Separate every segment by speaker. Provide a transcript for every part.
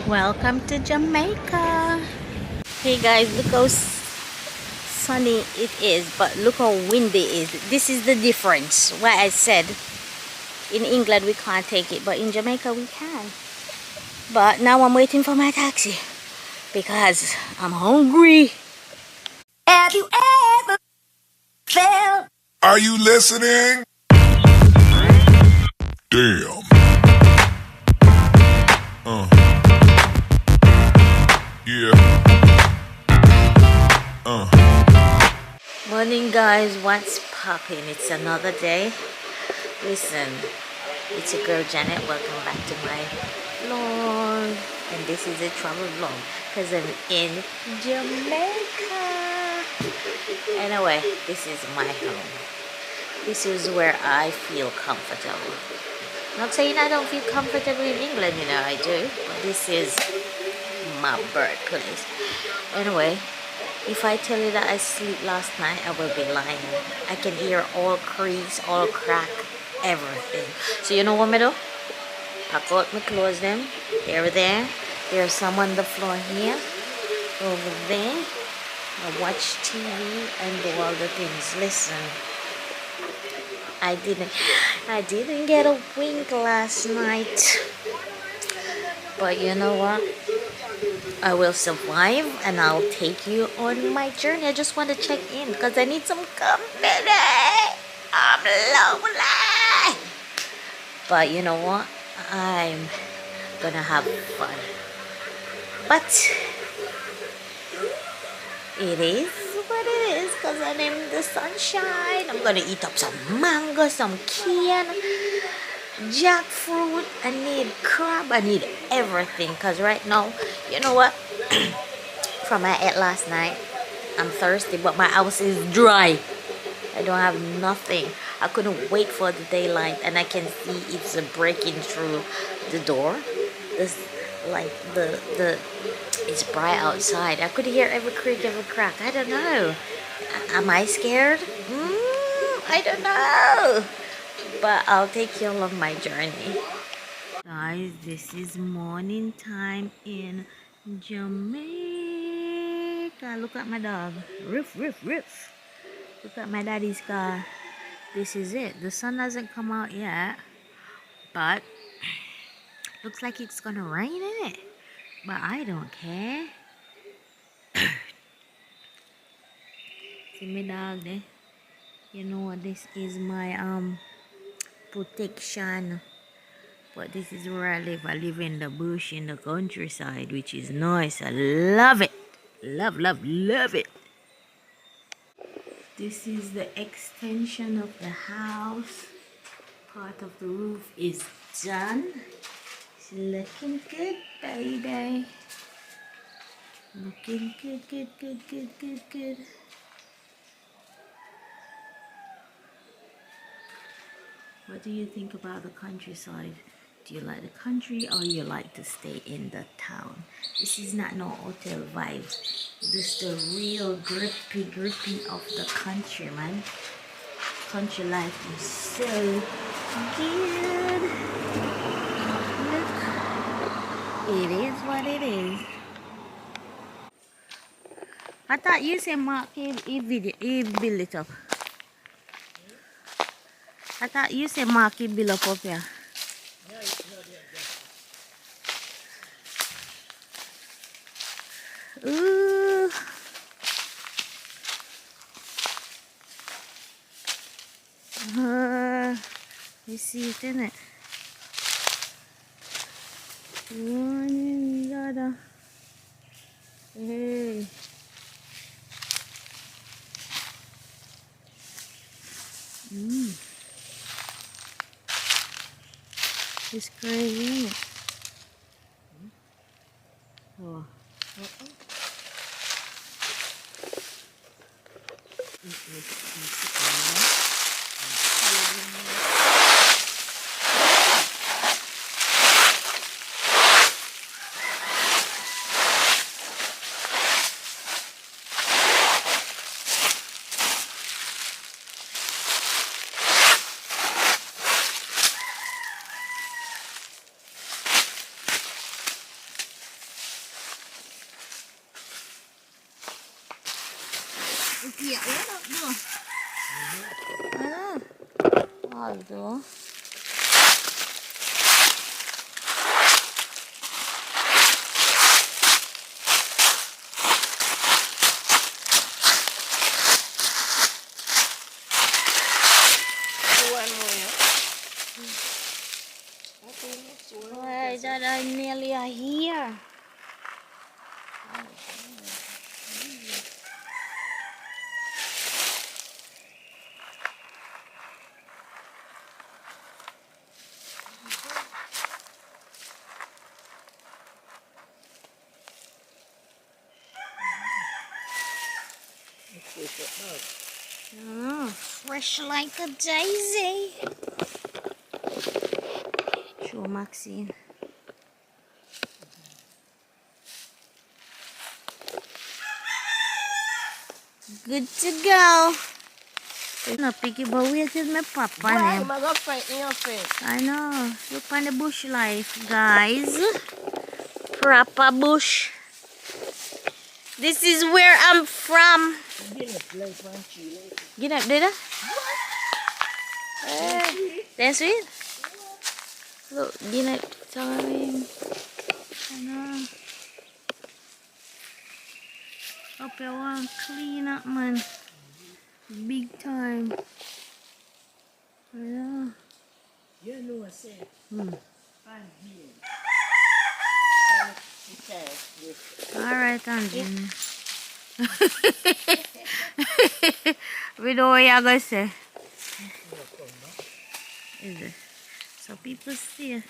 Speaker 1: Welcome to Jamaica. Hey guys, look how sunny it is, but look how windy it is. This is the difference. Why I said in England we can't take it, but in Jamaica we can. But now I'm waiting for my taxi because I'm hungry.
Speaker 2: Have you ever felt?
Speaker 3: Are you listening? Damn. Yeah.
Speaker 1: Morning guys, what's popping? It's another day. Listen, it's your girl Janet. Welcome back to my vlog. And this is a travel vlog because I'm in Jamaica. Anyway, this is my home. This is where I feel comfortable. Not saying I don't feel comfortable in England, you know I do. But this is my birthplace. Anyway, if I tell you that I sleep last night, I will be lying. I can hear all creaks, all crack, everything. So you know what I do? Pack out my clothes them. They're there. There's some on the floor here. Over there. I watch TV and do all the things. Listen. I didn't get a wink last night. But you know what? I will survive and I'll take you on my journey. I just want to check in because I need some company. I'm lonely. But you know what? I'm gonna have fun. But it is what it is because I'm in the sunshine. I'm gonna eat up some mango, some cane, jackfruit. I need crab. I need everything because right now, you know what? From I ate last night, I'm thirsty, but my house is dry. I don't have nothing. I couldn't wait for the daylight, and I can see it's breaking through the door. This, like the it's bright outside. I could hear every creak, every crack. I don't know. Am I scared? I don't know. But I'll take you along my journey. Guys, this is morning time in Jamaica. Look at my dog. Roof, roof, roof. Look at my daddy's car. This is it. The sun hasn't come out yet, but looks like it's gonna rain in it. But I don't care. See my dog there? You know what? This is my protection. But this is where I live. I live in the bush in the countryside, which is nice. I love it. Love, love, love it. This is the extension of the house. Part of the roof is done. It's looking good, baby. Looking good, good, good, good, good, good. What do you think about the countryside? Do you like the country or you like to stay in the town? This is not no hotel vibe. This is the real grippy of the country, man. Country life is so good. Look, it is what it is. I thought you said Mark he build it up. I thought you said Mark he build up here. Ooh. You see it in it. One other. Hey. It's crazy, isn't it? Oh. Yeah, what up, though? Although. Why that I nearly are here? Fresh like a daisy. Show Maxine. Good to go. No picky, but where is my papa?
Speaker 4: Why am I going to fight in your face?
Speaker 1: I know. Look on the bush life, guys. Proper bush. This is where I'm from. Get up, did I? That's it? Look, get up time. I know. Up here, one clean up, man. Big time. I know.
Speaker 4: You know what I said? I'm here.
Speaker 1: Alright, Angie. We know what you're going to say. Is it? So people say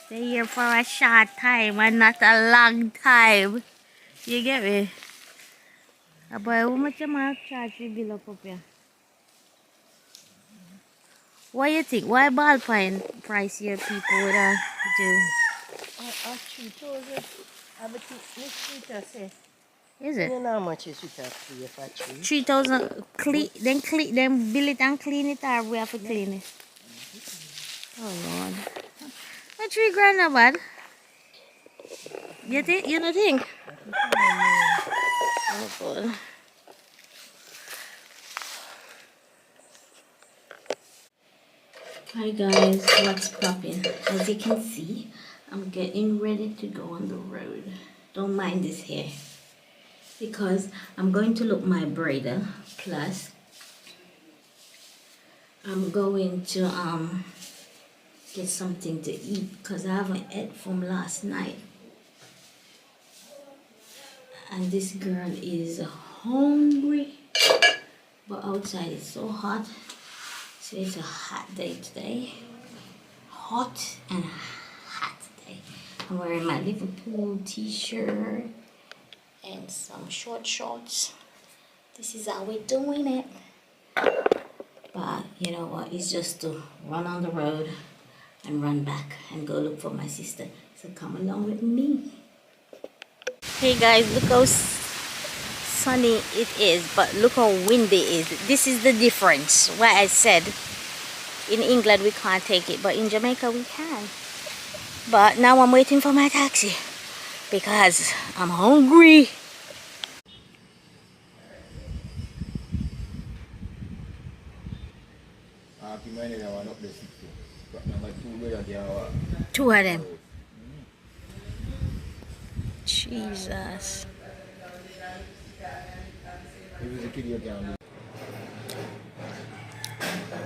Speaker 1: they're here for a short time and not a long time. You get me? Boy, how much am I charge to bill up here? What you think? Why ballpoint price here people would do?
Speaker 4: 3,000. I bet this sweeter say.
Speaker 1: Is it?
Speaker 4: You know how much is sweeter for 3?
Speaker 1: 3,000 then bill it and clean it, or we have to clean it? Oh Lord. That 3 grand not bad. You think? You don't think? Oh God. Hi guys, what's popping? As you can see, I'm getting ready to go on the road. Don't mind this hair, because I'm going to look my braider. Plus, I'm going to get something to eat because I haven't ate from last night. And this girl is hungry, but outside it's so hot. So it's a hot day today. Hot and hot day. I'm wearing my Liverpool t-shirt and some short shorts. This is how we're doing it. But you know what? It's just to run on the road and run back and go look for my sister. So come along with me. Hey guys, look how sunny it is, but look how windy it is. This is the difference. Why I said in England we can't take it, but in Jamaica we can. But now I'm waiting for my taxi because I'm hungry. Two of them. Jesus.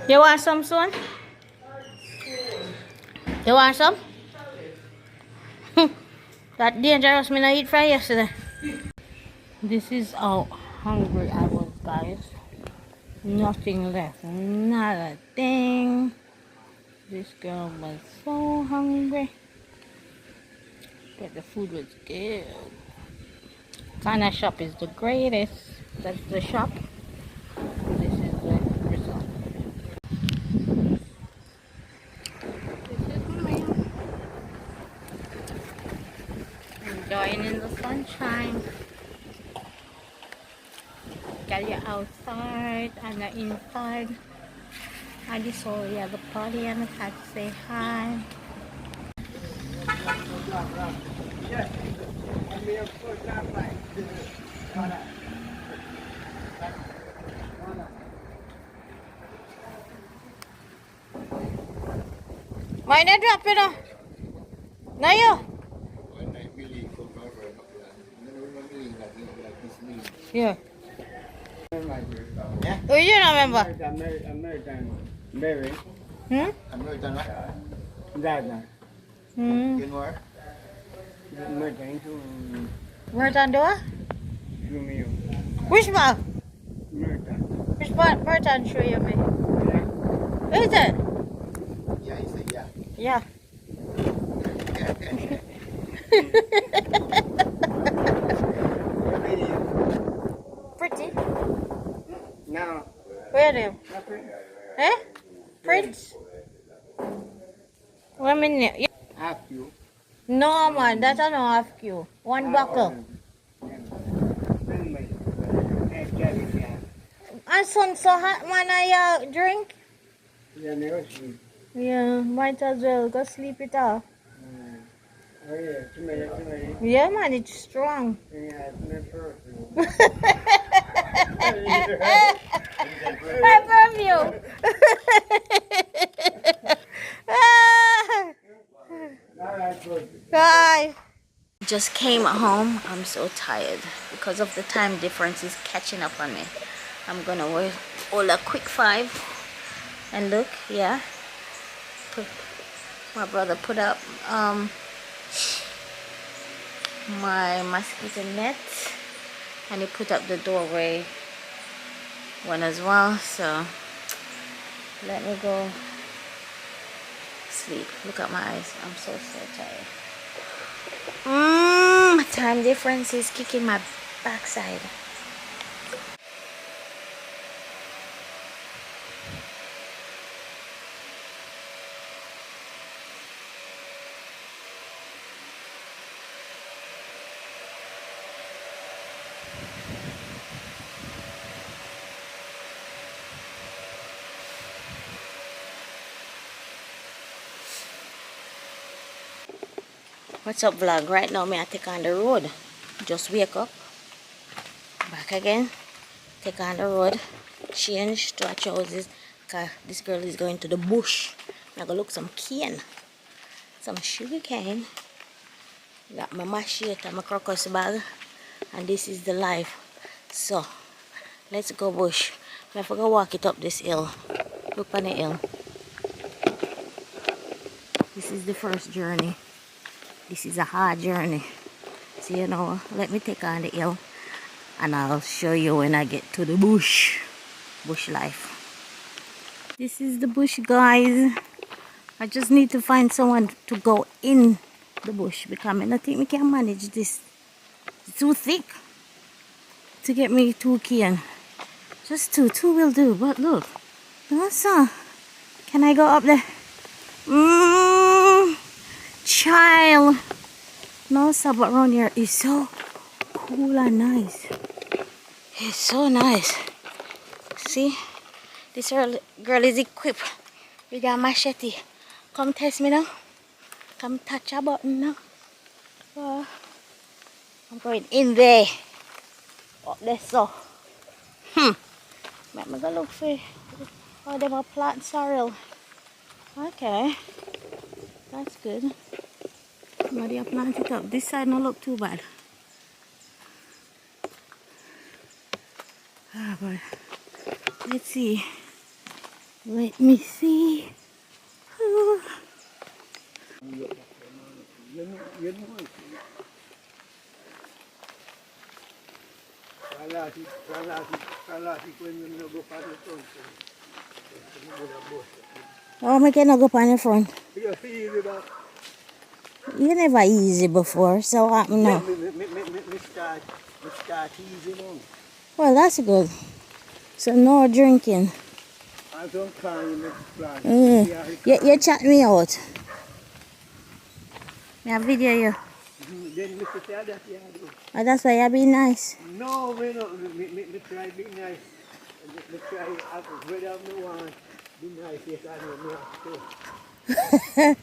Speaker 1: You want some, son? You want some? That dangerous me not eat fry yesterday. This is how hungry I was, guys. Nothing left. Not a thing. This girl was so hungry. But the food was good. Kind of shop is the greatest. That's the shop. This is the result. This is me. Enjoying in the sunshine. Got you outside and the inside. I just saw you have a party and I had to say hi. Might not drop it on. No, you? Yeah. Oh, you don't remember?
Speaker 5: American Berry.
Speaker 1: Hmm?
Speaker 5: American what? That.
Speaker 1: Hmm.
Speaker 5: You know her? American to
Speaker 1: Merton do it?
Speaker 5: me.
Speaker 1: Which one?
Speaker 5: American.
Speaker 1: Which part Merton show you me?
Speaker 5: Yeah?
Speaker 1: Is it?
Speaker 5: Yeah, he said yeah.
Speaker 1: Yeah. Pretty.
Speaker 5: Now,
Speaker 1: Where are you? Eh? Prince? 1 minute. Yeah.
Speaker 5: after you.
Speaker 1: No man, that's a no half queue. One buckle. And sun so hot man I drink.
Speaker 5: Yeah, never sleep.
Speaker 1: Yeah, might as well go sleep it off.
Speaker 5: Oh yeah, too many.
Speaker 1: Yeah man, it's strong.
Speaker 5: Yeah, it's not perfect.
Speaker 1: My perfume.
Speaker 5: Alright, good.
Speaker 1: Bye. Just came home. I'm so tired because of the time difference is catching up on me. I'm gonna wear all a quick 5 and look, yeah. My brother put up my mosquito net and he put up the doorway one as well. So let me go sleep. Look at my eyes. I'm so tired. Time difference is kicking my backside. What's up vlog? Right now me I take on the road. Just wake up. Back again. Take on the road. Change to our trousers. Cause this girl is going to the bush. I'm gonna look some cane. Some sugar cane. Got my machete and my crocus bag. And this is the life. So let's go bush. I have to go walk it up this hill. Look on the hill. This is the first journey. This is a hard journey. So you know, let me take on the hill and I'll show you when I get to the bush. Bush life. This is the bush, guys. I just need to find someone to go in the bush because I don't think we can manage this. It's too thick to get me 2 cane. Just 2 will do. But look, also, can I go up there? Child. No, sir, but around here is so cool and nice. It's so nice. See, this girl is equipped with a machete. Come test me now. Come touch a button now. I'm going in there. Up there, so. Let me go look for how they will plant sorrel. Okay, that's good. Somebody will plant it up. This side don't look too bad. But let's see. Let me see. Oh, I cannot go on the front. You never easy before, so what happened now? Well, that's good. So no drinking. You chat me out. Me video you. Oh, that's why you be nice.
Speaker 5: No, me try be nice. Me try whether me want be nice, yes I know me have to.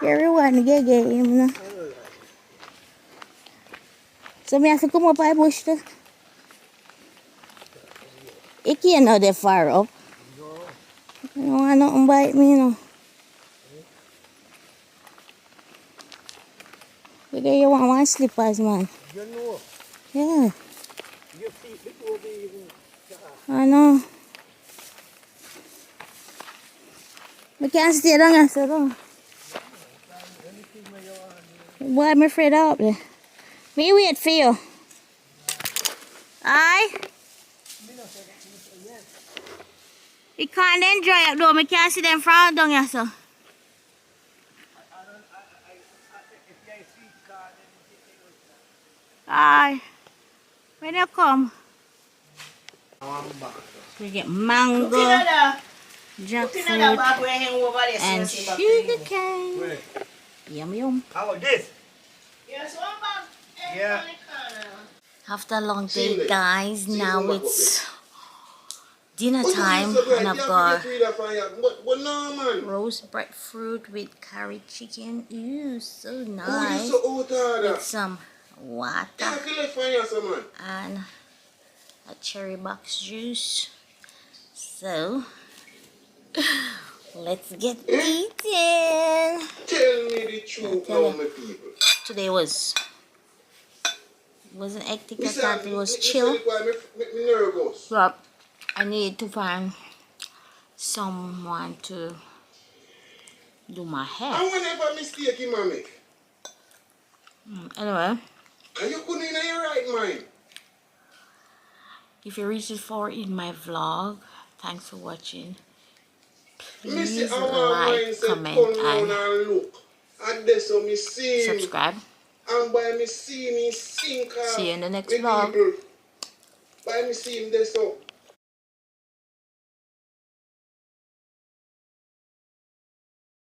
Speaker 1: Everyone get game, no? So me have to come up by bush too. It can't know that far up. I don't want nothing bite me, you know. But there you want my slippers, man.
Speaker 5: You know,
Speaker 1: Yeah,
Speaker 5: your feet before they even start.
Speaker 1: I know. We can't stay down here, so don't.
Speaker 5: Anything where you want.
Speaker 1: Boy, I'm afraid up there. Me wait for you. Aye? You can't then dry up though. I can't see them from down here, so.
Speaker 5: If your feet start, then you take
Speaker 1: Aye. When you come,
Speaker 5: I'm back.
Speaker 1: we get mango, jackfruit, and sugar cane.
Speaker 5: Wait.
Speaker 1: Yum yum.
Speaker 5: How about this? Yeah.
Speaker 1: After a long day, guys, now it's dinner time, and I've got roast breadfruit with curry chicken. Ooh, so nice. With some water and a cherry box juice. So let's get eating.
Speaker 3: Tell me the truth now, my people.
Speaker 1: Today wasn't hectic. I thought it was chill,
Speaker 3: Make me nervous.
Speaker 1: but I need to find someone to do my hair.
Speaker 3: I whenever mistake you make.
Speaker 1: Anyway,
Speaker 3: And you couldn't in your right mind.
Speaker 1: if you reach this far in my vlog, thanks for watching.
Speaker 3: Me see
Speaker 1: Please
Speaker 3: our
Speaker 1: like,
Speaker 3: mindset
Speaker 1: comment,
Speaker 3: come round
Speaker 1: and
Speaker 3: and look. And then so me see him.
Speaker 1: subscribe.
Speaker 3: And by me see me sink
Speaker 1: See you in the next
Speaker 3: with
Speaker 1: vlog.
Speaker 3: people. By me see him there so.